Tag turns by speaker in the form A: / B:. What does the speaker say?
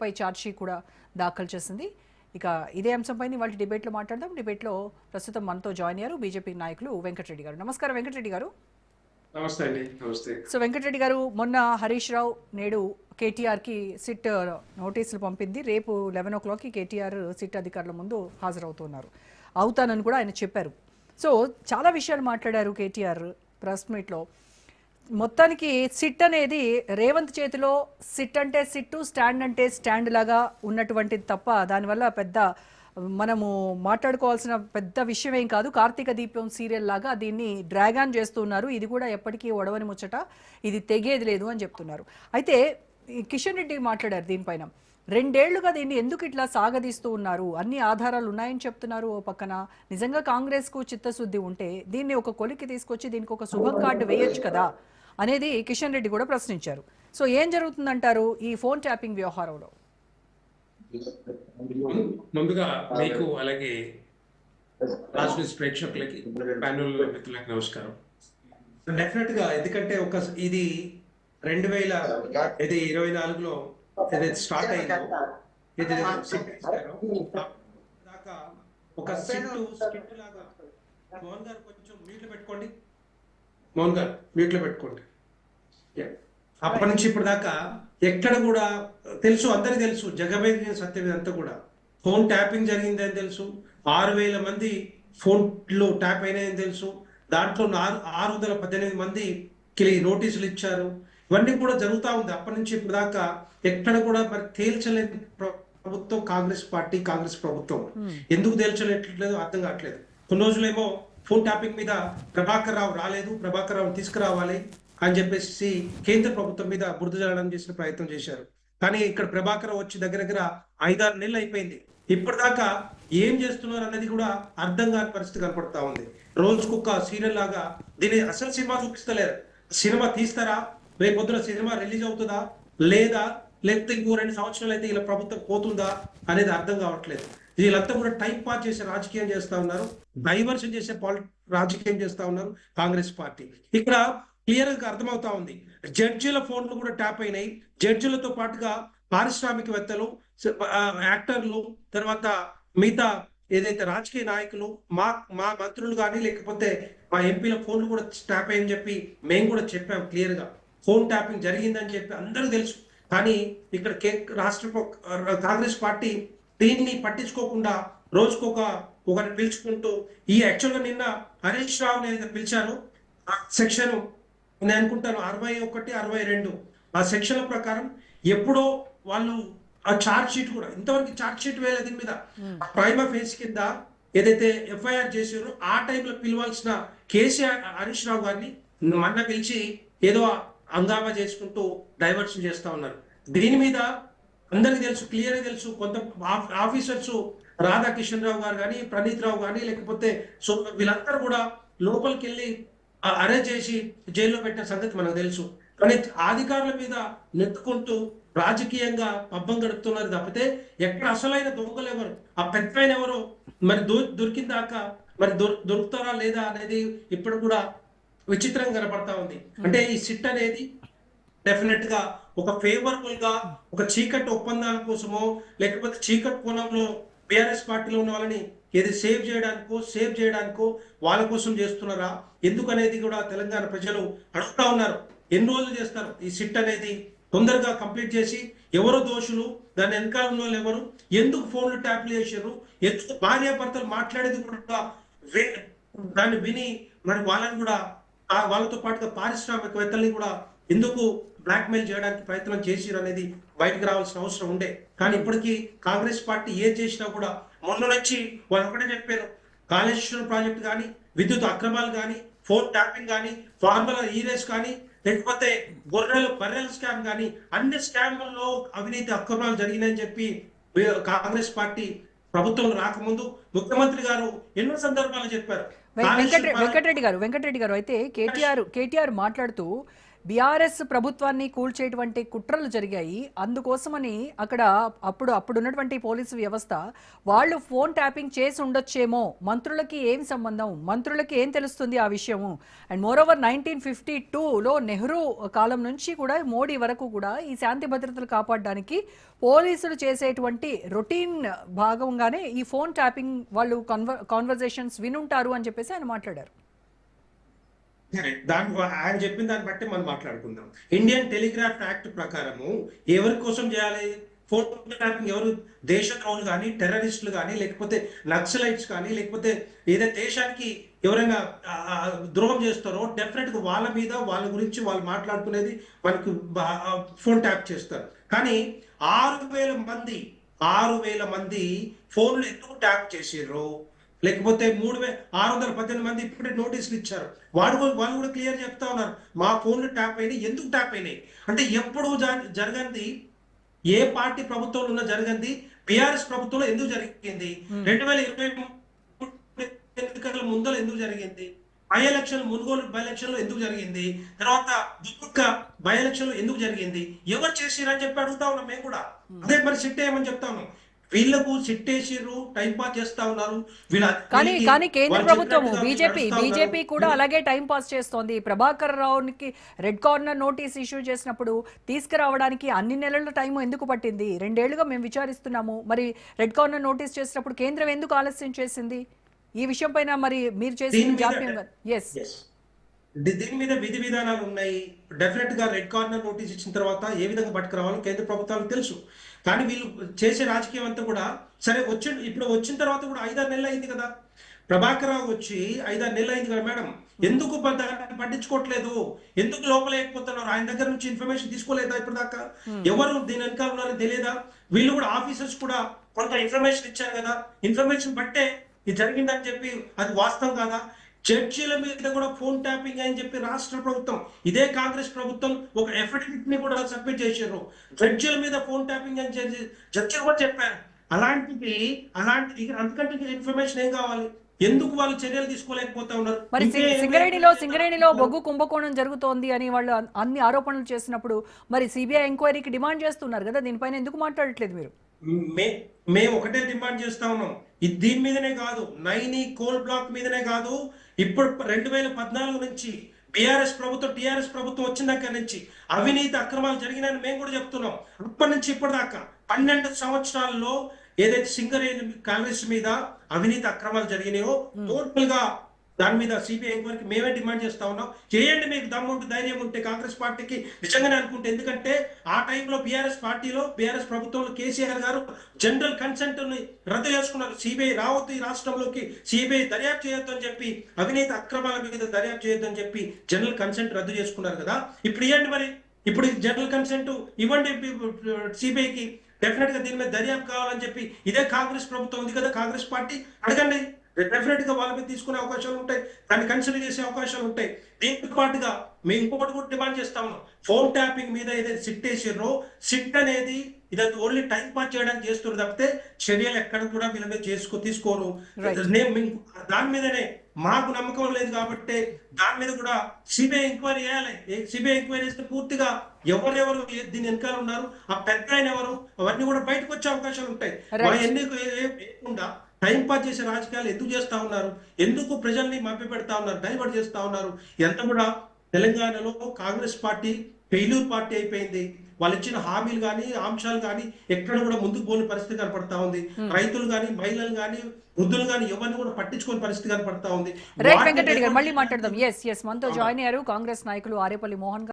A: పై chargesheet కూడా దాఖలు చేసింది. ఇక ఇదే అంశంపై వాళ్ళ డిబేట్లో మాట్లాడదాం. డిబేట్లో ప్రస్తుతం మనతో జాయిన్ అయ్యారు బీజేపీ నాయకులు వెంకటరెడ్డి గారు. నమస్కారం వెంకటరెడ్డి గారు.
B: నమస్తే అండి. నమస్తే.
A: సో వెంకటరెడ్డి గారు, మొన్న హరీష్ రావు నేడు కేటీఆర్కి సిట్ నోటీసులు పంపింది. రేపు 11 o'clockకి కేటీఆర్ సిట్ అధికారుల ముందు అవుతానని కూడా ఆయన చెప్పారు. సో చాలా విషయాలు మాట్లాడారు కేటీఆర్ ప్రెస్ మీట్లో. మొత్తానికి సిట్ అనేది రేవంత్ చేతిలో సిట్ అంటే సిట్టు, స్టాండ్ అంటే స్టాండ్ లాగా ఉన్నటువంటిది తప్ప దానివల్ల పెద్ద మనము మాట్లాడుకోవాల్సిన పెద్ద విషయం ఏం కాదు. కార్తీక దీపం సీరియల్ లాగా దీన్ని డ్రాగాన్ చేస్తున్నారు. ఇది కూడా ఎప్పటికీ ఒడవని ముచ్చట, ఇది తెగేది లేదు అని చెప్తున్నారు. అయితే కిషన్ రెడ్డి మాట్లాడారు దీనిపైన. 2 ఏళ్లుగా దీన్ని ఎందుకు ఇట్లా సాగదీస్తూ ఉన్నారు, అన్ని ఆధారాలు ఉన్నాయని చెప్తున్నారు. ఓ పక్కన నిజంగా కాంగ్రెస్కు చిత్తశుద్ధి ఉంటే దీన్ని ఒక కొలికి తీసుకొచ్చి దీనికి ఒక శుభం కార్డు వేయొచ్చు కదా అనేది కిషన్ రెడ్డి కూడా ప్రశ్నించారు. సో ఏం జరుగుతుందంటారు ఈ ఫోన్ ట్యాపింగ్ వ్యవహారంలో?
B: ముందుగా మీకు అలాగే రాజనీతి ప్రేక్షకులకి, ప్యానెల్ మిత్రులకి నమస్కారం. డెఫినెట్ గా ఎందుకంటే ఇది 2024లో ఏదైతే స్టార్ట్ అయిందో దాకా ఒక స్కిట్ లాగా. మోహన్ గారు కొంచెం మ్యూట్లో పెట్టుకోండి. మోహన్ గారు మ్యూట్లో పెట్టుకోండి. అప్పటి నుంచి ఇప్పుడు దాకా ఎక్కడ కూడా తెలుసు, అందరికి తెలుసు, జగమేదిన సత్యం ఇదంతా కూడా. ఫోన్ ట్యాపింగ్ జరిగిందని తెలుసు, 6,000 మంది ఫోన్లో ట్యాప్ అయినాయని తెలుసు, దాంట్లో 618 మందికి నోటీసులు ఇచ్చారు. ఇవన్నీ కూడా జరుగుతూ ఉంది. అప్పటి నుంచి ఇప్పుడు దాకా ఎక్కడ కూడా మరి తేల్చలేని ప్రభుత్వం కాంగ్రెస్ పార్టీ, కాంగ్రెస్ ప్రభుత్వం. ఎందుకు తేల్చలేట్లేదు అర్థం కావట్లేదు. కొన్ని రోజులేమో ఫోన్ ట్యాపింగ్ మీద ప్రభాకర్ రావు రాలేదు, ప్రభాకర్ రావు తీసుకురావాలి అని చెప్పేసి కేంద్ర ప్రభుత్వం మీద బురద జల్లడం చేసిన ప్రయత్నం చేశారు. కానీ ఇక్కడ ప్రభాకర్ వచ్చి దగ్గర 5-6 నెలలు అయిపోయింది. ఇప్పటిదాకా ఏం చేస్తున్నారు అనేది కూడా అర్థం కాని పరిస్థితి కనపడతా ఉంది. రోజుకొక సీరియల్ లాగా దీని అసలు సినిమా చూపిస్తలేరు. సినిమా తీస్తారా, రేపు పొద్దున సినిమా రిలీజ్ అవుతుందా లేదా, లేకపోతే ఇంకో 2 సంవత్సరాలు అయితే ఇలా ప్రభుత్వం పోతుందా అనేది అర్థం కావట్లేదు. వీళ్ళంతా కూడా టైం పాస్ చేసే రాజకీయం చేస్తా ఉన్నారు, డైవర్షన్ చేసే రాజకీయం చేస్తా ఉన్నారు కాంగ్రెస్ పార్టీ. ఇక్కడ క్లియర్ గా అర్థమవుతా ఉంది. జడ్జిల ఫోన్లు కూడా ట్యాప్ అయినాయి. జడ్జిలతో పాటుగా పారిశ్రామికవేత్తలు, యాక్టర్లు, తర్వాత మిగతా ఏదైతే రాజకీయ నాయకులు, మా మంత్రులు కానీ లేకపోతే మా ఎంపీల ఫోన్లు కూడా ట్యాప్ అయ్యని చెప్పి మేము కూడా చెప్పాం క్లియర్ గా. ఫోన్ ట్యాపింగ్ జరిగిందని చెప్పి అందరికీ తెలుసు. కానీ ఇక్కడ రాష్ట్ర కాంగ్రెస్ పార్టీ దీన్ని పట్టించుకోకుండా ఒకరిని పిలుచుకుంటూ ఈ యాక్చువల్గా నిన్న హరీష్ రావుని ఏదైతే పిలిచారో ఆ సెక్షన్ నేను అనుకుంటాను 61, 62 ఆ సెక్షన్ల ప్రకారం ఎప్పుడో వాళ్ళు ఆ ఛార్జ్ షీట్ కూడా ఇంతవరకు ఛార్జ్ షీట్ వేయలేదు. దీని మీద ప్రైమా ఫేస్ కింద ఏదైతే ఎఫ్ఐఆర్ చేసారో ఆ టైంలో పిలవాల్సిన కేసీఆర్ హరీష్ రావు గారిని మొన్న పిలిచి ఏదో హంగామా చేసుకుంటూ డైవర్షన్ చేస్తా ఉన్నారు. దీని మీద అందరికి తెలుసు, క్లియర్ గా తెలుసు. కొంత ఆఫీసర్స్ రాధాకిషన్ రావు గారు కానీ, ప్రణీత్ రావు కానీ, లేకపోతే వీళ్ళందరూ కూడా లోపలికి వెళ్ళి అరెస్ట్ చేసి జైల్లో పెట్టిన సంగతి మనకు తెలుసు. కానీ అధికారుల మీద నెత్తుకుంటూ రాజకీయంగా పబ్బం గడుపుతున్నారు తప్పితే ఎక్కడ అసలైన దొంగలు ఎవరు, ఆ పెద్దపైన ఎవరు మరి దొరికిన దాకా మరి దొరుకుతారా లేదా అనేది ఇప్పుడు కూడా విచిత్రంగా కనపడతా ఉంది. అంటే ఈ సిట్ అనేది డెఫినెట్ గా ఒక ఫేవరబుల్ గా ఒక చీకటి ఒప్పందాల కోసమో లేకపోతే చీకటి కోణంలో బీఆర్ఎస్ పార్టీలో ఉన్న వాళ్ళని ఏది సేవ్ చేయడానికో వాళ్ళ కోసం చేస్తున్నారా ఎందుకు అనేది కూడా తెలంగాణ ప్రజలు అడుగుతా ఉన్నారు. ఎన్ని రోజులు చేస్తారు ఈ సిట్ అనేది? తొందరగా కంప్లీట్ చేసి ఎవరో దోషులు, దాని వెనకాల ఉన్న వాళ్ళు ఎవరు, ఎందుకు ఫోన్లు ట్యాప్లు చేశారు, ఎందుకు భార్యాభర్తలు మాట్లాడేది కూడా దాన్ని విని మరి వాళ్ళని కూడా వాళ్ళతో పాటుగా పారిశ్రామికవేత్తల్ని కూడా ఎందుకు బ్లాక్మెయిల్ చేయడానికి ప్రయత్నం చేసిరు అనేది బయటకు రావాల్సిన అవసరం ఉండే. కానీ ఇప్పటికీ కాంగ్రెస్ పార్టీ ఏం చేసినా కూడా మొన్న నుంచి వాళ్ళు ఒకటే చెప్పారు, కాళేశ్వరం ప్రాజెక్టు కానీ, విద్యుత్ అక్రమాలు కానీ, ఫోన్ ట్యాపింగ్ కానీ, ఫార్ములా ఈరేస్ కానీ, లేకపోతే బర్రెల స్కామ్ కానీ, అన్ని స్కామ్లలో అవినీతి అక్రమాలు జరిగినాయని చెప్పి కాంగ్రెస్ పార్టీ ప్రభుత్వం రాకముందు ముఖ్యమంత్రి గారు ఎన్నో సందర్భాలు చెప్పారు.
A: వెంకటరెడ్డి గారు అయితే కేటీఆర్ మాట్లాడుతూ బీఆర్ఎస్ ప్రభుత్వాన్ని కూల్చేటువంటి కుట్రలు జరిగాయి. అందుకోసమని అక్కడ అప్పుడున్నటువంటి పోలీసు వ్యవస్థ వాళ్ళు ఫోన్ ట్యాపింగ్ చేసి ఉండొచ్చేమో, మంత్రులకి ఏం సంబంధం, మంత్రులకి ఏం తెలుస్తుంది ఆ విషయము. అండ్ మోర్ ఓవర్ 1952లో నెహ్రూ కాలం నుంచి కూడా మోడీ వరకు కూడా ఈ శాంతి భద్రతలు కాపాడడానికి పోలీసులు చేసేటువంటి రొటీన్ భాగంగానే ఈ ఫోన్ ట్యాపింగ్ వాళ్ళు కాన్వర్జేషన్స్ వినుంటారు అని చెప్పేసి ఆయన మాట్లాడారు.
B: ఆయన చెప్పిన దాన్ని బట్టి మనం మాట్లాడుకుందాం. ఇండియన్ టెలిగ్రాఫ్ యాక్ట్ ప్రకారము ఎవరి కోసం చేయాలి ఫోన్ ట్యాపింగ్? ఎవరు దేశద్రోహులు కానీ, టెర్రరిస్టులు కానీ, లేకపోతే నక్సలైట్స్ కానీ, లేకపోతే ఏదైతే దేశానికి ఎవరైనా ద్రోహం చేస్తారో డెఫినెట్ గా వాళ్ళ మీద, వాళ్ళ గురించి వాళ్ళు మాట్లాడుకునేది మనకు ఫోన్ ట్యాప్ చేస్తారు. కానీ 6,000 మంది ఫోన్లు ఎందుకు ట్యాప్ చేసిర్రు? లేకపోతే 3,618 మంది ఇప్పుడే నోటీసులు ఇచ్చారు. వాళ్ళు కూడా క్లియర్ చెప్తా ఉన్నారు, మా ఫోన్లు ట్యాప్ అయినాయి. ఎందుకు ట్యాప్ అయినాయి అంటే ఎప్పుడు జరగంది, ఏ పార్టీ ప్రభుత్వంలో ఉన్న జరగంది బీఆర్ఎస్ ప్రభుత్వంలో ఎందుకు జరిగింది, 2023 ఎన్నికల ముందర ఎందుకు జరిగింది, బై ఎలక్షన్ మునుగోలు బై ఎలక్షన్ లో ఎందుకు జరిగింది, తర్వాత దుర్గ బై ఎలక్షన్ లో ఎందుకు జరిగింది, ఎవరు చేసిరని చెప్పి అడుగుతా ఉన్నాం మేము కూడా. అదే మరి సిట్ ఏమని చెప్తా ఉన్నాం, వీళ్ళకు సిట్టేసిర్రు, టైం పాస్ చేస్తా ఉన్నారు.
A: కానీ కేంద్ర ప్రభుత్వం బీజేపీ కూడా అలాగే టైం పాస్ చేస్తోంది. ప్రభాకర్ రావుకి రెడ్ కార్నర్ నోటీస్ ఇష్యూ చేసినప్పుడు తీసుకురావడానికి అన్ని నెలల టైం ఎందుకు పట్టింది? 2 ఏళ్లుగా మేము విచారిస్తున్నాము. మరి రెడ్ కార్నర్ నోటీస్ చేసినప్పుడు కేంద్రం ఎందుకు ఆలస్యం చేసింది? ఈ విషయం పైన మరి మీరు చేసిన జాప్యం.
B: దీని మీద విధి విధానాలు ఉన్నాయి. డెఫినెట్ గా రెడ్ కార్నర్ నోటీస్ ఇచ్చిన తర్వాత ఏ విధంగా పట్టుకురావాలో కేంద్ర ప్రభుత్వానికి తెలుసు. కానీ వీళ్ళు చేసే రాజకీయం అంతా కూడా సరే ఇప్పుడు వచ్చిన తర్వాత కూడా 5-6 నెలలు అయింది కదా, ప్రభాకర్ రావు వచ్చి 5-6 నెలలు అయింది కదా మేడం, ఎందుకు పట్టించుకోవట్లేదు? ఎందుకు లోపలేకపోతున్నారు? ఆయన దగ్గర నుంచి ఇన్ఫర్మేషన్ తీసుకోలేదా ఇప్పుడు దాకా? ఎవరు దీని వెనకాల ఉన్నారని తెలియదా? వీళ్ళు కూడా ఆఫీసర్స్ కూడా కొంత ఇన్ఫర్మేషన్ ఇచ్చారు కదా, ఇన్ఫర్మేషన్ బట్టే ఇది జరిగిందని చెప్పి అది వాస్తవం కాదా? జడ్జీల మీద కూడా ఫోన్ ట్యాపింగ్ అని చెప్పి రాష్ట్ర ప్రభుత్వం, ఇదే కాంగ్రెస్ ప్రభుత్వం ఒక ఎఫిడవిట్ ని కూడా సబ్మిట్ చేశారు. జడ్జీల మీద ఫోన్ ట్యాపింగ్ అని చెప్పి జడ్జీలు కూడా చెప్పారు. అలాంటిది అంతకంటే ఇన్ఫర్మేషన్ ఏం కావాలి? ఎందుకు వాళ్ళు చర్యలు తీసుకోలేకపోతా ఉన్నారు?
A: మరి సింగరేణిలో బొగ్గు కుంభకోణం జరుగుతోంది అని వాళ్ళు అన్ని ఆరోపణలు చేసినప్పుడు మరి సిబిఐ ఎంక్వైరీకి డిమాండ్ చేస్తున్నారు కదా, దీనిపైన ఎందుకు మాట్లాడట్లేదు మీరు?
B: మేము ఒకటే డిమాండ్ చేస్తా ఉన్నాం, దీని మీదనే కాదు, నైని కోల్ బ్లాక్ మీదనే కాదు, ఇప్పుడు 2014 నుంచి బీఆర్ఎస్ ప్రభుత్వం టీఆర్ఎస్ ప్రభుత్వం వచ్చిన దగ్గర నుంచి అవినీతి అక్రమాలు జరిగినాయని మేము కూడా చెప్తున్నాం. అప్పటి నుంచి ఇప్పటిదాకా 12 సంవత్సరాల్లో ఏదైతే సింగరేణి కాంగ్రెస్ మీద అవినీతి అక్రమాలు జరిగినాయో టోటల్ గా దాని మీద సిబిఐ ఎంక్వైరీకి మేమే డిమాండ్ చేస్తా ఉన్నాం. చేయండి, మీకు దమ్ముంటే ధైర్యం ఉంటే కాంగ్రెస్ పార్టీకి నిజంగానే అనుకుంటే. ఎందుకంటే ఆ టైంలో బీఆర్ఎస్ ప్రభుత్వంలో కేసీఆర్ గారు జనరల్ కన్సెంట్ ని రద్దు చేసుకున్నారు. సిబిఐ రావద్దు ఈ రాష్ట్రంలోకి, సిబిఐ దర్యాప్తు చేయొద్దు అని చెప్పి, అవినీతి అక్రమాల మీద దర్యాప్తు చేయొద్దు అని చెప్పి జనరల్ కన్సెంట్ రద్దు చేసుకున్నారు కదా. ఇప్పుడు ఇవ్వండి, మరి ఇప్పుడు జనరల్ కన్సెంట్ ఇవ్వండి సిబిఐకి. డెఫినెట్ గా దీని మీద దర్యాప్తు కావాలని చెప్పి ఇదే కాంగ్రెస్ ప్రభుత్వం ఉంది కదా, కాంగ్రెస్ పార్టీ అడగండి. డెఫినెట్ గా వాళ్ళ మీద తీసుకునే అవకాశాలు ఉంటాయి, దాన్ని కన్సిడర్ చేసే అవకాశాలు ఉంటాయి. దీంతో పాటుగా మేము ఇంకొకటి కూడా డిమాండ్ చేస్తా ఉన్నాం, ఫోన్ ట్యాపింగ్ మీద ఏదైతే సిట్ వేసారో, సిట్ అనేది ఇదంతా ఓన్లీ టైం పాస్ చేయడానికి చేస్తున్నారు తప్పితే చర్యలు ఎక్కడ కూడా వీళ్ళ మీద తీసుకోరు. దాని మీదనే మాకు నమ్మకం లేదు కాబట్టి దాని మీద కూడా సిబిఐ ఎంక్వైరీ చేయాలి. సిబిఐ ఎంక్వైరీ చేస్తే పూర్తిగా ఎవరెవరు దీని వెనకాల ఉన్నారు, ఆ పెద్ద ఆయన ఎవరు, అవన్నీ కూడా బయటకు వచ్చే అవకాశాలు ఉంటాయి. ఎన్నిక లేకుండా టైం పాస్ చేసే రాజకీయాలు ఎందుకు చేస్తా ఉన్నారు? ఎందుకు ప్రజల్ని మభ్య పెడతా ఉన్నారు, డైవర్ట్ చేస్తా ఉన్నారు? ఎంత కూడా తెలంగాణలో కాంగ్రెస్ పార్టీ ఫెయిల్యూర్ పార్టీ అయిపోయింది. వాళ్ళు ఇచ్చిన హామీలు కానీ అంశాలు కానీ ఎక్కడ కూడా ముందుకు పోని పరిస్థితి కనపడతా ఉంది. రైతులు కానీ, మహిళలు కానీ, వృద్ధులు కానీ ఎవరిని కూడా పట్టించుకోని పరిస్థితి కనపడతా ఉంది.
A: రైట్ వెంకటరెడ్డి గారు, మళ్ళీ మాట్లాడదాం. మనతో జాయిన్ అయ్యారు కాంగ్రెస్ నాయకులు ఆరేపల్లి మోహన్.